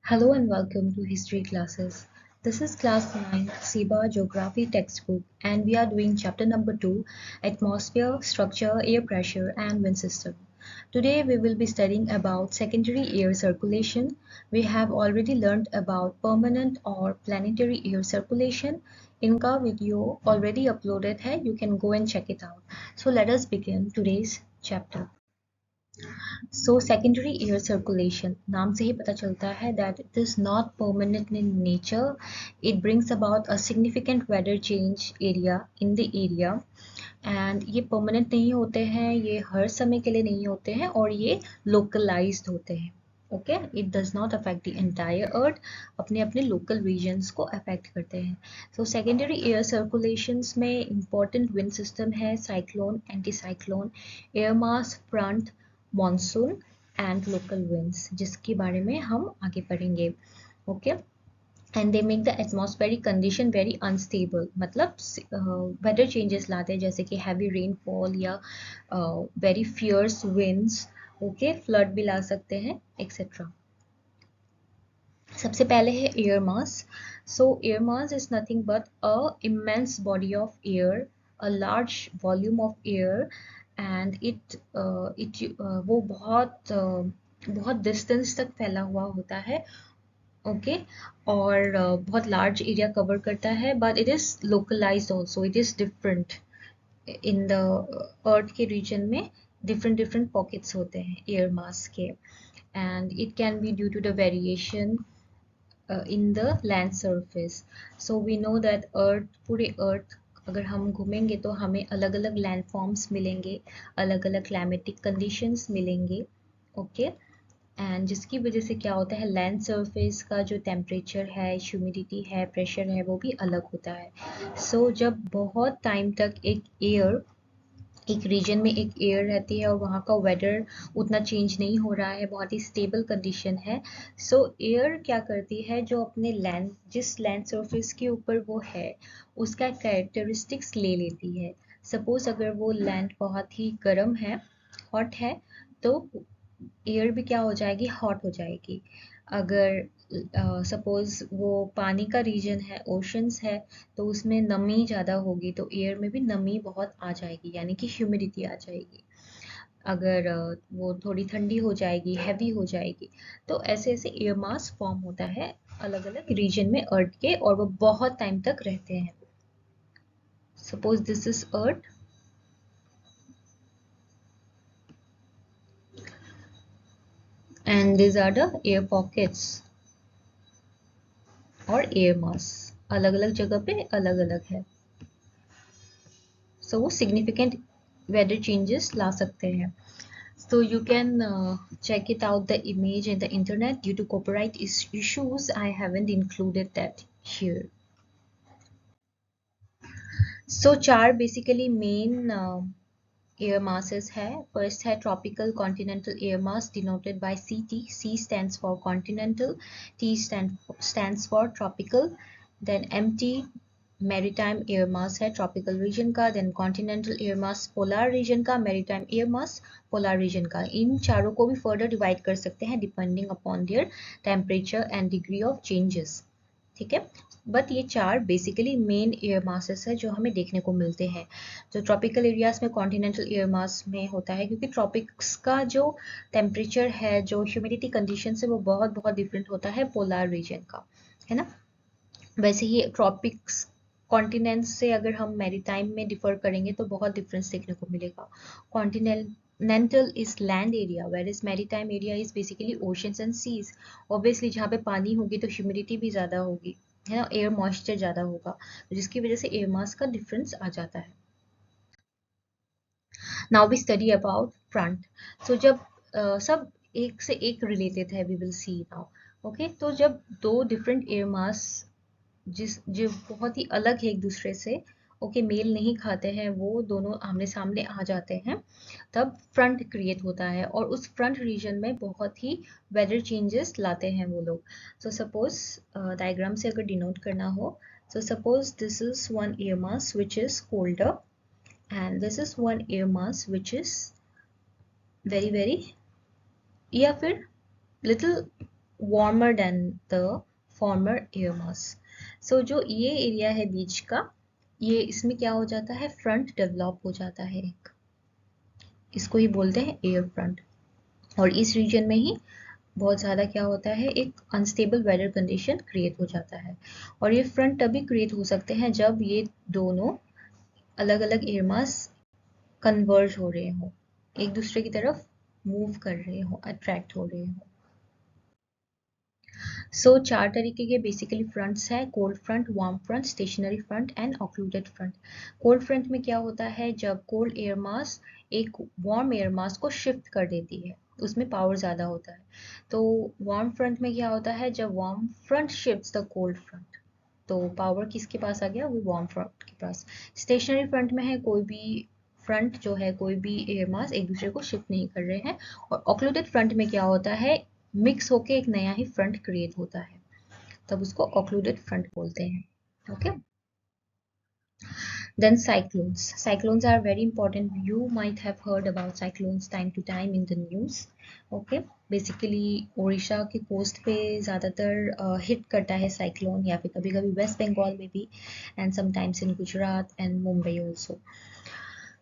Hello and welcome to History classes. This is class 9 SEBA Geography textbook and we are doing chapter number 2 Atmosphere, Structure, Air Pressure and Wind System. Today we will be studying about secondary air circulation. We have already learned about permanent or planetary air circulation. इनका video already uploaded है. You can go and check it out. So let us begin today's chapter. So secondary air circulation नाम से ही पता चलता है that it is not permanent in nature. It brings about a significant weather change area in the area and ये permanent नहीं होते हैं, ये हर समय के लिए नहीं होते हैं और ये localized होते हैं. Okay, it does not affect the entire earth. अपने अपने local regions को affect करते हैं. So secondary air circulations में important wind system है cyclone, anticyclone, air mass, front, monsoon and local winds जिसके बारे में हम आगे पढ़ेंगे. Okay, and they make the atmospheric condition very unstable, मतलब वेदर चेंजेस लाते हैं जैसे कि हैवी रेनफॉल या very fierce winds. Okay, flood भी ला सकते हैं एक्सेट्रा. सबसे पहले है air mass. So air mass is nothing but a immense body of air, a large volume of air and वो बहुत डिस्टेंस तक फैला हुआ होता है. ओके, और बहुत लार्ज एरिया कवर करता है but it is localised also. It is different in the earth के रीजन में. डिफरेंट डिफरेंट पॉकेट्स होते हैं एयर मास के and it can be due to the variation in the land surface. So we know that पूरे अर्थ अगर हम घूमेंगे तो हमें अलग अलग लैंड फॉर्म्स मिलेंगे, अलग अलग क्लाइमेटिक कंडीशंस मिलेंगे. ओके, एंड जिसकी वजह से क्या होता है, लैंड सरफेस का जो टेम्परेचर है, ह्यूमिडिटी है, प्रेशर है, वो भी अलग होता है. सो जब बहुत टाइम तक एक रीजन में एक एयर रहती है और वहाँ का वेदर उतना चेंज नहीं हो रहा है, बहुत ही स्टेबल कंडीशन है. सो एयर क्या करती है, जो अपने लैंड जिस लैंड सरफेस के ऊपर वो है उसका कैरेक्टरिस्टिक्स ले लेती है. सपोज अगर वो लैंड बहुत ही गर्म है, हॉट है, तो एयर भी क्या हो जाएगी, हॉट हो जाएगी. अगर सपोज वो पानी का रीजन है, ओशंस है, तो उसमें नमी ज़्यादा होगी तो एयर में भी नमी बहुत आ जाएगी, यानी कि ह्यूमिडिटी आ जाएगी. अगर वो थोड़ी ठंडी हो जाएगी, हैवी हो जाएगी. तो ऐसे ऐसे एयर मास फॉर्म होता है अलग अलग रीजन में अर्थ के और वो बहुत टाइम तक रहते हैं. Suppose this is earth and these are the air pockets और एयर मास अलग अलग जगह पे अलग अलग है. सो वो सिग्निफिकेंट वेदर चेंजेस ला सकते हैं. So you can check it out the image in the internet. Due to copyright issues, I haven't included that here. So चार basically main air masses है. First है tropical continental air mass denoted by CT. C stands for continental, T stands for tropical. Then MT maritime air mass है tropical region का. Then continental air mass polar region का. Maritime air mass polar region का. इन चारों को भी further divide कर सकते हैं depending upon their temperature and degree of changes. ठीक है, बट ये चार बेसिकली मेन एयर मासेस है जो हमें देखने को मिलते हैं. जो ट्रॉपिकल एरियाज में कॉन्टिनेंटल एयर मास में होता है, क्योंकि ट्रॉपिक्स का जो टेम्परेचर है, जो ह्यूमिडिटी कंडीशन है, वो बहुत बहुत डिफरेंट होता है पोलर रीजन का, है ना. वैसे ही ट्रॉपिक्स कॉन्टिनेंट्स से अगर हम मैरीटाइम में डिफर करेंगे तो बहुत डिफरेंस देखने को मिलेगा. Continental is land area where is maritime area is basically oceans and seas. Obviously जहाँ पे पानी होगी तो ह्यूमिडिटी भी ज़्यादा होगी, है ना, एयर मॉइस्चर ज़्यादा होगा, तो जिसकी वजह से एयर मास का डिफरेंस आ जाता है. Now we study about front. So जब सब एक से एक रिलेटेड है, we will see now. Okay, तो जब दो डिफरेंट एयर मास जो बहुत ही अलग है एक दूसरे से, ओके, मेल नहीं खाते हैं, वो दोनों आमने सामने आ जाते हैं, तब फ्रंट क्रिएट होता है और उस फ्रंट रीजन में बहुत ही वेदर चेंजेस लाते हैं वो लोग. सो सपोज डायग्राम से अगर डिनोट करना हो, so suppose this is one air mass which is colder and this is one air mass which is very very, या फिर little warmer than the former air mass. So जो ये area है बीच का, ये इसमें क्या हो जाता है, फ्रंट डेवलप हो जाता है एक, इसको ही बोलते हैं एयर फ्रंट। और इस रीजन में ही बहुत ज़्यादा क्या होता है, एक अनस्टेबल वेदर कंडीशन क्रिएट हो जाता है। और ये फ्रंट तभी क्रिएट हो सकते हैं जब ये दोनों अलग अलग एयर मास कन्वर्ज हो रहे हो, एक दूसरे की तरफ मूव कर रहे हो, अट्रैक्ट हो रहे हो। सो चार तरीके के बेसिकली फ्रंट्स है, cold front, warm front, stationary front and occluded front. Cold front में क्या होता है, जब कोल्ड एयर मास एक वार्म एयर मास को शिफ्ट कर देती है, उसमें पावर ज़्यादा होता है। तो वार्म फ्रंट में क्या होता है, जब warm front shifts the cold front, तो पावर किसके पास आ गया, वो वार्म फ्रंट के पास। स्टेशनरी फ्रंट में है, कोई भी फ्रंट जो है, कोई भी एयर मास एक दूसरे को शिफ्ट नहीं कर रहे हैं। और ऑक्लूडेड फ्रंट में क्या होता है, मिक्स होके एक नया ही फ्रंट क्रिएट होता है, तब उसको ऑक्लूडेड फ्रंट बोलते हैं। Okay, then cyclones. Cyclones are very important. You might have heard about cyclones time to time in the news. Okay, basically Odisha के कोस्ट पे ज़्यादातर हिट करता है साइक्लोन, या फिर कभी कभी वेस्ट बंगाल में भी, and sometimes in Gujarat and Mumbai also.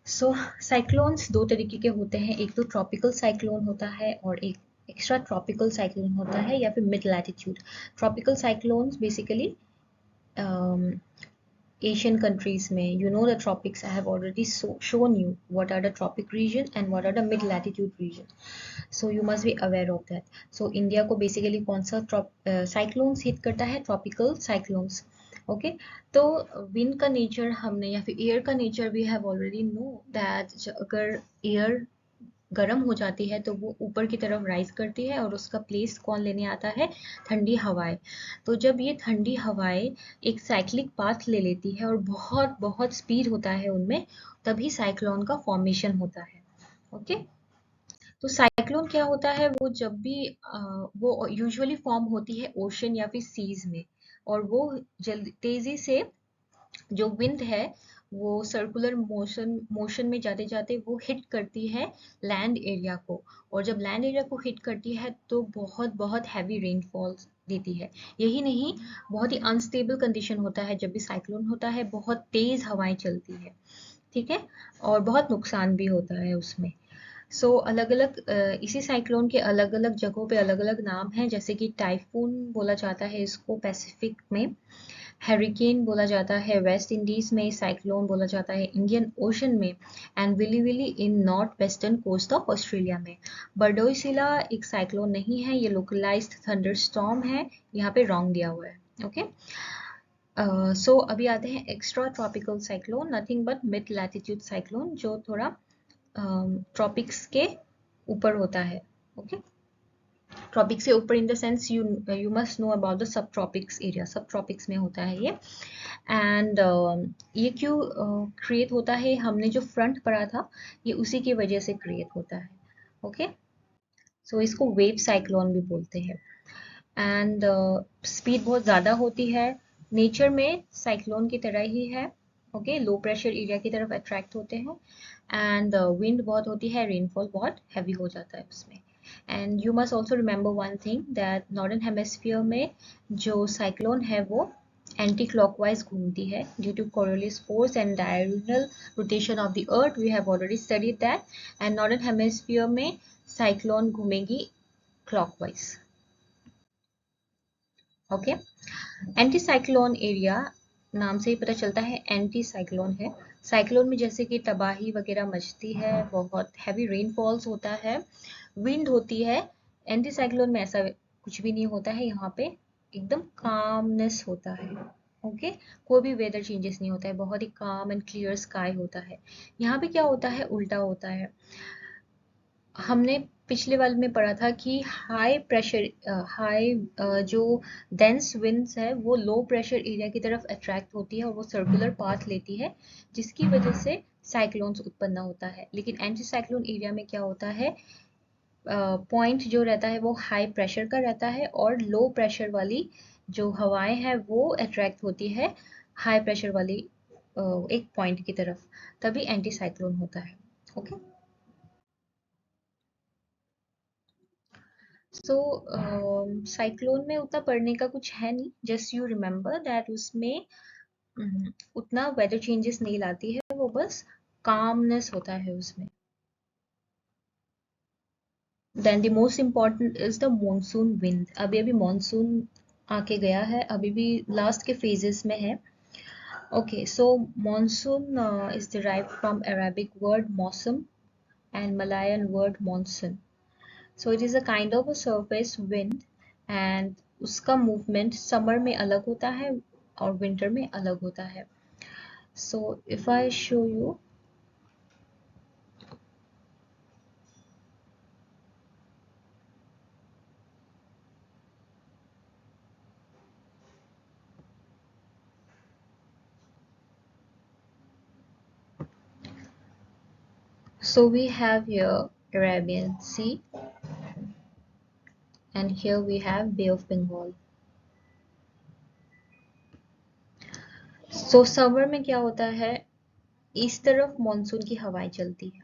So cyclones दो तरीके के होते हैं, एक तो ट्रॉपिकल साइक्लोन होता है और एक एक्स्ट्रा ट्रॉपिकल साइक्लोन होता है, या फिर mid latitude. Tropical cyclones basically Asian countries में, you know the tropics, I have already shown you what are the tropic region and what are the mid latitude region, so you must be aware of that. So India को basically कौन सा cyclones hit करता है, tropical cyclones. Okay, तो wind का nature हमने, या फिर एयर का nature we have already know that, अगर एयर गर्म हो जाती है तो वो ऊपर की तरफ राइज करती है, और उसका प्लेस कौन लेने आता है, ठंडी हवाएं। तो जब ये ठंडी हवाएं एक साइक्लिक पाथ ले लेती है और बहुत बहुत स्पीड होता है उनमें, तभी साइक्लोन का फॉर्मेशन होता है। ओके, तो साइक्लोन क्या होता है, वो जब भी वो यूजुअली फॉर्म होती है ओशन या फिर सीज में, और वो जल्दी तेजी से, जो विंड है वो सर्कुलर मोशन में जाते जाते वो हिट करती है लैंड एरिया को। और जब लैंड एरिया को हिट करती है तो बहुत बहुत हैवी रेनफॉल देती है। यही नहीं, बहुत ही अनस्टेबल कंडीशन होता है जब भी साइक्लोन होता है, बहुत तेज हवाएं चलती है, ठीक है, और बहुत नुकसान भी होता है उसमें। अलग अलग इसी साइक्लोन के अलग अलग जगहों पे अलग अलग नाम हैं, जैसे कि टाइफून बोला जाता है इसको पैसिफिक में, हरिकेन बोला जाता है वेस्ट इंडीज में, साइक्लोन बोला जाता है इंडियन ओशन में, and willy willy in north western coast of Australia में। बर्डोइसिला एक साइक्लोन नहीं है, ये लोकलाइज्ड थंडरस्टॉर्म है, यहाँ पे रॉन्ग दिया हुआ है। ओके, अभी आते हैं extra tropical cyclone, nothing but mid latitude cyclone, जो थोड़ा ट्रॉपिक्स के ऊपर होता है। ओके, ट्रॉपिक से ऊपर in the sense you must know about the sub tropics area, सब ट्रॉपिक्स में होता है ये। एंड ये क्यों क्रिएट होता है, हमने जो फ्रंट पढ़ा था ये उसी की वजह से क्रिएट होता है। ओके, इसको वेव साइक्लोन भी बोलते हैं। एंड स्पीड बहुत ज़्यादा होती है, नेचर में साइक्लोन की तरह ही है। ओके, लो प्रेशर एरिया की तरफ अट्रैक्ट होते हैं, एंड विंड बहुत होती है, रेनफॉल बहुत हैवी हो जाता है उसमें। And you must also remember one thing that northern hemisphere में जो साइक्लोन है वो एंटी क्लॉकवाइज घूमती है due to Coriolis force and diagonal rotation of the earth, we have already studied that. And northern hemisphere में cyclone घूमेगी clockwise. Okay, anti cyclone area नाम से ही पता चलता है एंटी साइक्लोन है। साइक्लोन में जैसे कि तबाही वगैरह मचती है, बहुत हैवी रेनफॉल्स होता है, विंड होती है। एंटी साइक्लोन में ऐसा कुछ भी नहीं होता है, यहाँ पे एकदम कामनेस होता है। ओके, कोई भी वेदर चेंजेस नहीं होता है, बहुत ही काम एंड क्लियर स्काई होता है। यहाँ पे क्या होता है, उल्टा होता है। हमने पिछले वाले में पढ़ा था कि हाई प्रेशर हाई जो डेंस विंड्स है वो लो प्रेशर एरिया की तरफ अट्रैक्ट होती है और वो सर्कुलर पाथ लेती है, जिसकी वजह से साइक्लोन्स उत्पन्न होता है। लेकिन एंटी साइक्लोन एरिया में क्या होता है, पॉइंट जो रहता है वो हाई प्रेशर का रहता है, और लो प्रेशर वाली जो हवाएं हैं वो अट्रैक्ट होती है हाई प्रेशर वाली एक पॉइंट की तरफ, तभी एंटी साइक्लोन होता है। ओके, सो साइक्लोन में उतना पढ़ने का कुछ है नहीं, जस्ट यू रिमेम्बर दैट उसमें उतना वेदर चेंजेस नहीं लाती है वो, बस कामनेस होता है उसमें। Then the most important is the monsoon wind. अभी अभी मॉनसून आके गया है, अभी भी लास्ट के फेजेस में है। Okay, so monsoon is derived from Arabic word मौसम and Malayan word monsoon. So it is a kind of a surface wind and उसका movement summer में अलग होता है और winter में अलग होता है. So if I show you, so we have here Arabian Sea and here we have Bay of Bengal. So summer में क्या होता है, इस तरफ मानसून की हवाएं चलती है.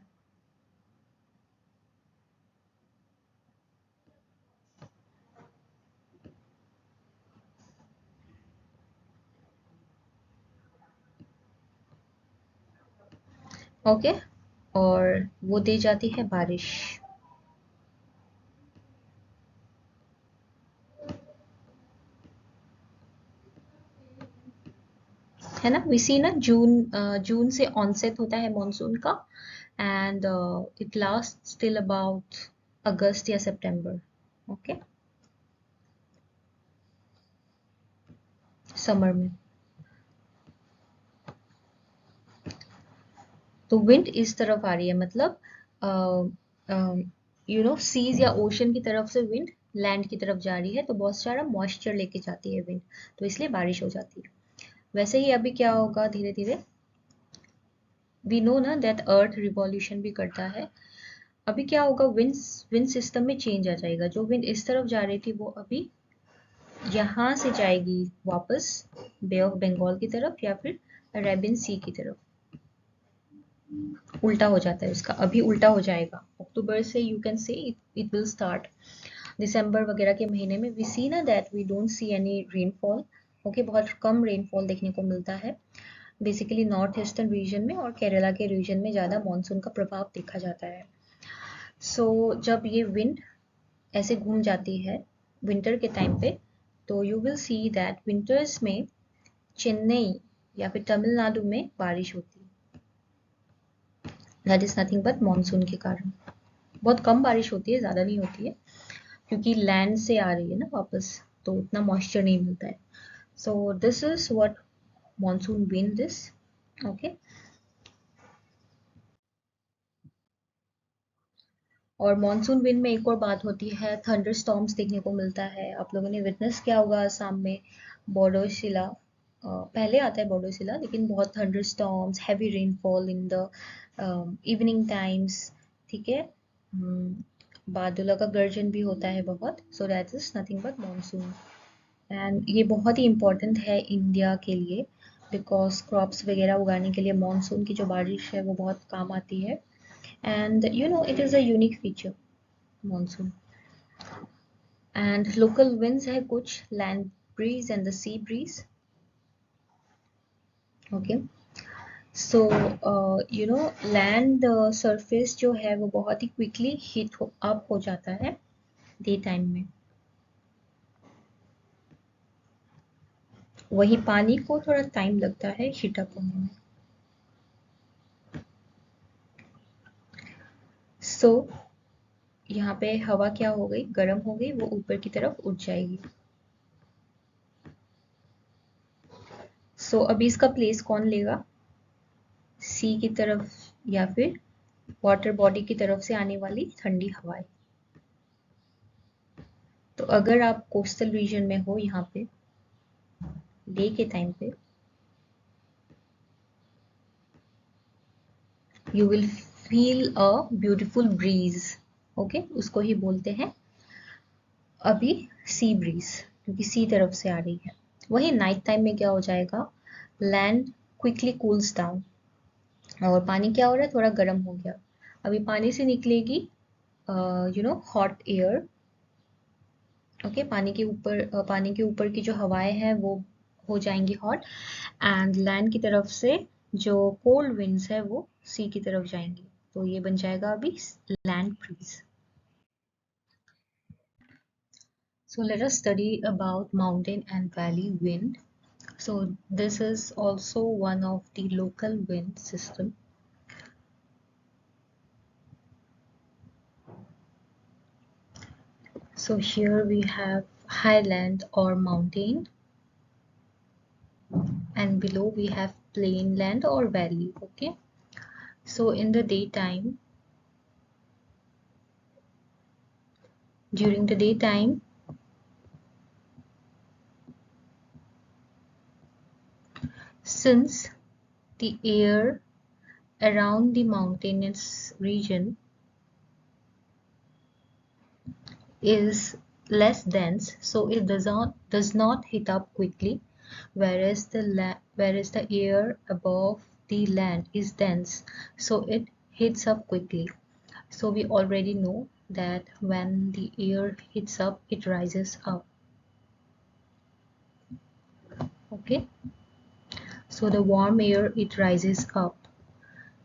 ओके, और वो दे जाती है बारिश. है ना, वी सी ना जून से ऑनसेट होता है मॉनसून का and it last till about अगस्त या सितंबर. ओके, समर में. तो विंड इस तरफ आ रही है, मतलब सीज या ओशन की तरफ से विंड लैंड की तरफ जा रही है, तो बहुत सारा मॉइस्चर लेके जाती है विंड, तो इसलिए बारिश हो जाती है. वैसे ही अभी क्या होगा, धीरे धीरे वी नो ना दैट अर्थ रिवॉल्यूशन भी करता है. अभी क्या होगा, विंड सिस्टम में चेंज आ जाएगा. जो विंड इस तरफ जा रही थी वो अभी यहाँ से जाएगी वापस बे ऑफ बंगाल की तरफ या फिर अरेबियन सी की तरफ. उल्टा हो जाता है उसका, अभी उल्टा हो जाएगा. अक्टूबर से you can say it will start. दिसंबर वगैरह के महीने में वी सी ना that we don't see any rainfall. Okay, बहुत कम रेनफॉल देखने को मिलता है बेसिकली नॉर्थ ईस्टर्न रीजन में, और केरला के रीजन में ज़्यादा मानसून का प्रभाव देखा जाता है. सो जब ये विंड ऐसे घूम जाती है विंटर के टाइम पे, तो you will see that winters में चेन्नई या फिर तमिलनाडु में बारिश होती है. That is nothing but monsoon के कारण. बहुत कम बारिश होती है, ज़्यादा नहीं होती है, क्योंकि लैंड से आ रही है ना वापस, तो उतना मॉइस्चर नहीं मिलता है. So this is what monsoon wind is. Okay, और मानसून विंड में एक और बात होती है, थंडर स्टॉर्म्स देखने को मिलता है. आप लोगों ने विटनेस किया होगा आसाम में बोडोशिला, पहले आता है बोडोशिला, लेकिन बहुत thunder storms, heavy rainfall in the evening times. ठीक है, बादलों का गर्जन भी होता है बहुत. So that is nothing but monsoon. And ये बहुत ही इम्पोर्टेंट है इंडिया के लिए, बिकॉज क्रॉप्स वगैरह उगाने के लिए मानसून की जो बारिश है वो बहुत काम आती है. And it is a unique feature monsoon. And local winds है कुछ, land breeze and the sea breeze. Okay, so land surface जो है वो बहुत ही quickly heat up हो जाता है डे टाइम में. वही पानी को थोड़ा टाइम लगता है हीट अप होने में. सो यहाँ पे हवा क्या हो गई, गर्म हो गई, वो ऊपर की तरफ उठ जाएगी. सो अभी इसका प्लेस कौन लेगा, सी की तरफ या फिर वाटर बॉडी की तरफ से आने वाली ठंडी हवाएं. तो अगर आप कोस्टल रीजन में हो, यहाँ पे डे के टाइम पे you will feel a beautiful breeze. Okay, उसको ही बोलते हैं अभी सी ब्रीज, क्योंकि सी तरफ से आ रही है. वही नाइट टाइम में क्या हो जाएगा, लैंड क्विकली कूल्स डाउन और पानी क्या हो रहा है, थोड़ा गर्म हो गया. अभी पानी से निकलेगी हॉट एयर ओके, पानी के ऊपर की जो हवाएं हैं वो हो जाएंगी हॉट, एंड लैंड की तरफ से जो कोल्ड विंड्स है वो सी की तरफ जाएंगी, तो ये बन जाएगा अभी land breeze. So let us study about mountain and valley wind. So this is also one of the local wind system. So here we have highland or mountain, and below we have plain land or valley. Okay, so in the daytime, during the daytime, since the air around the mountainous region is less dense, so it does not heat up quickly, whereas the air above the land is dense, so it heats up quickly. So we already know that when the air heats up, it rises up. Okay, so the warm air, it rises up.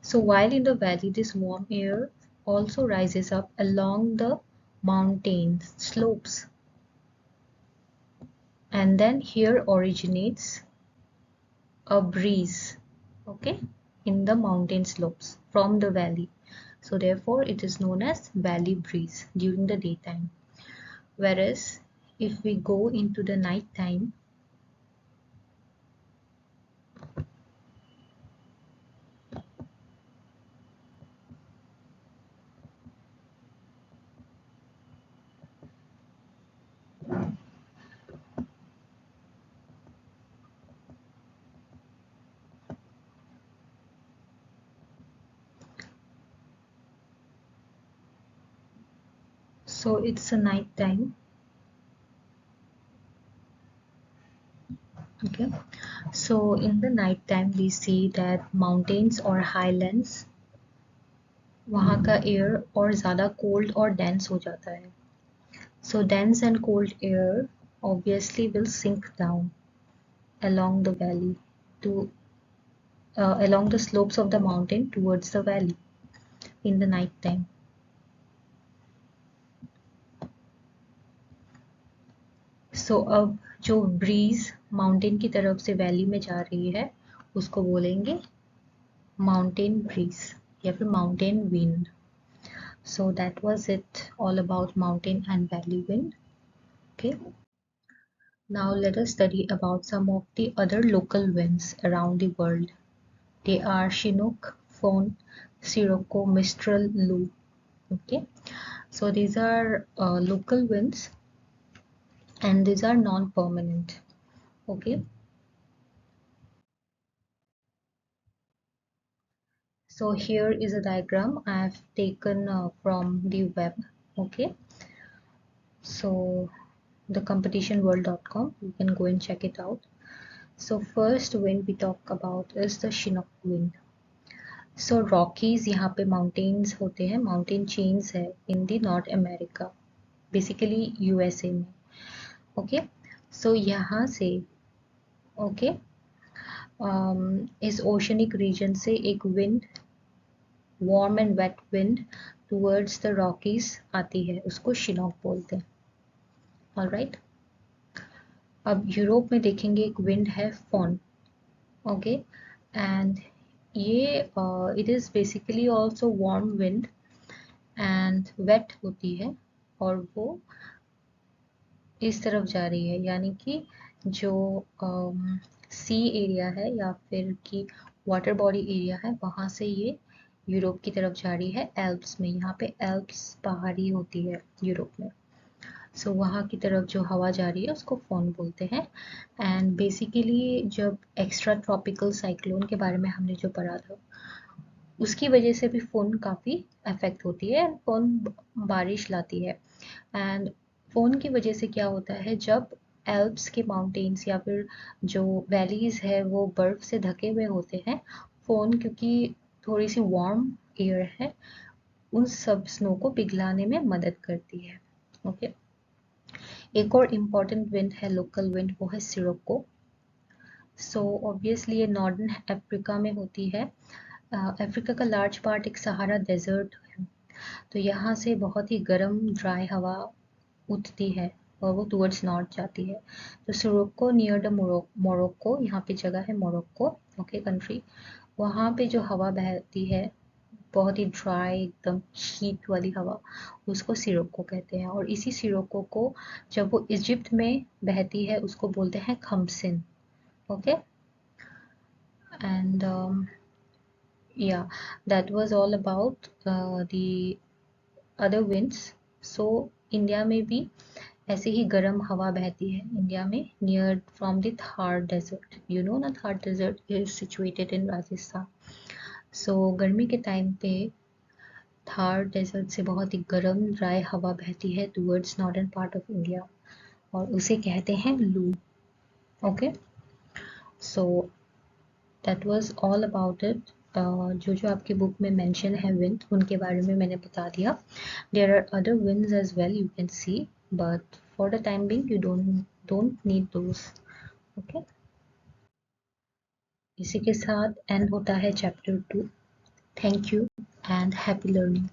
So while in the valley, this warm air also rises up along the mountain slopes, and then here originates a breeze, okay, in the mountain slopes from the valley. So therefore it is known as valley breeze during the daytime. Whereas if we go into the night time, so it's a night time. Okay, so in the night time we see that mountains or highlands, वहाँ का air और ज़्यादा cold और dense हो जाता है. So dense and cold air obviously will sink down along the valley to along the slopes of the mountain towards the valley in the night time. So अब जो ब्रीज माउंटेन की तरफ से valley में जा रही है उसको बोलेंगे माउंटेन ब्रीज या फिर mountain wind. So that was it all about mountain and valley wind. Okay. Now let us study about some of the other local winds around the world. They are Chinook, Fohn, Sirocco, Mistral, Lu. Okay. So these are local winds and these are non-permanent. Okay. So here is a diagram I have taken from the web. Okay. So the competitionworld.com, you can go and check it out. So first wind we talk about is the Chinook wind. So Rockies, यहाँ पे mountains होते हैं, mountain chains है in the North America, basically USA में. Okay, so यहाँ से okay, इस oceanic region से एक wind, warm and wet wind towards the Rockies आती है, उसको Chinook बोलते हैं. Alright. अब यूरोप में देखेंगे एक विंड है फॉन. ओके, एंड ये it is basically also warm wind and wet होती है, और वो इस तरफ जा रही है, यानी कि जो सी एरिया है या फिर कि वाटर बॉडी एरिया है वहाँ से ये यूरोप की तरफ जा रही है एल्प्स में. यहाँ पे एल्प्स पहाड़ी होती है यूरोप में. सो वहाँ की तरफ जो हवा जा रही है उसको फोन बोलते हैं. एंड बेसिकली जब एक्स्ट्रा ट्रॉपिकल साइक्लोन के बारे में हमने जो पढ़ा था उसकी वजह से भी फोन काफ़ी अफेक्ट होती है एंड फोन बारिश लाती है. एंड फोन की वजह से क्या होता है, जब एल्प्स के माउंटेन्स या फिर जो वैलीज है वो बर्फ से ढके हुए होते हैं, फोन क्योंकि थोड़ी सी वार्म एयर है उन सब स्नो को पिघलाने में मदद करती है. ओके, एक और इम्पॉर्टेंट विंड है, लोकल विंड, वो है सिरोको। सो ऑब्वियसली ये नॉर्दर्न अफ्रीका में होती है। अफ्रीका का लार्ज पार्ट एक सहारा डेजर्ट है, तो यहाँ से बहुत ही गर्म ड्राई हवा उठती है और वो टूवर्ड्स नॉर्थ जाती है। तो सिरोको नियर द मोरक्को, यहाँ पे जगह है मोरक्को, ओके कंट्री, वहाँ पे जो हवा बहती है बहुत ही ड्राई एकदम हीट वाली हवा, उसको सिरोको कहते हैं। और इसी सिरोको को जब वो इजिप्ट में बहती है उसको बोलते हैं खमसिन, okay. And yeah, that was all about the other winds. So India में भी ऐसे ही गर्म हवा बहती है इंडिया में, near from the Thar desert, you know ना, Thar desert is situated in Rajasthan. So गर्मी के टाइम पे थार डेजर्ट से बहुत ही गर्म ड्राई हवा बहती है towards northern part of India, और उसे कहते हैं लू, okay. So that was all about it. जो जो आपकी बुक में मेंशन है विंड, उनके बारे में मैंने बता दिया। There are other winds as well, you can see, but for the time being you don't need those, okay. इसी के साथ एंड होता है chapter 2। Thank you and happy learning.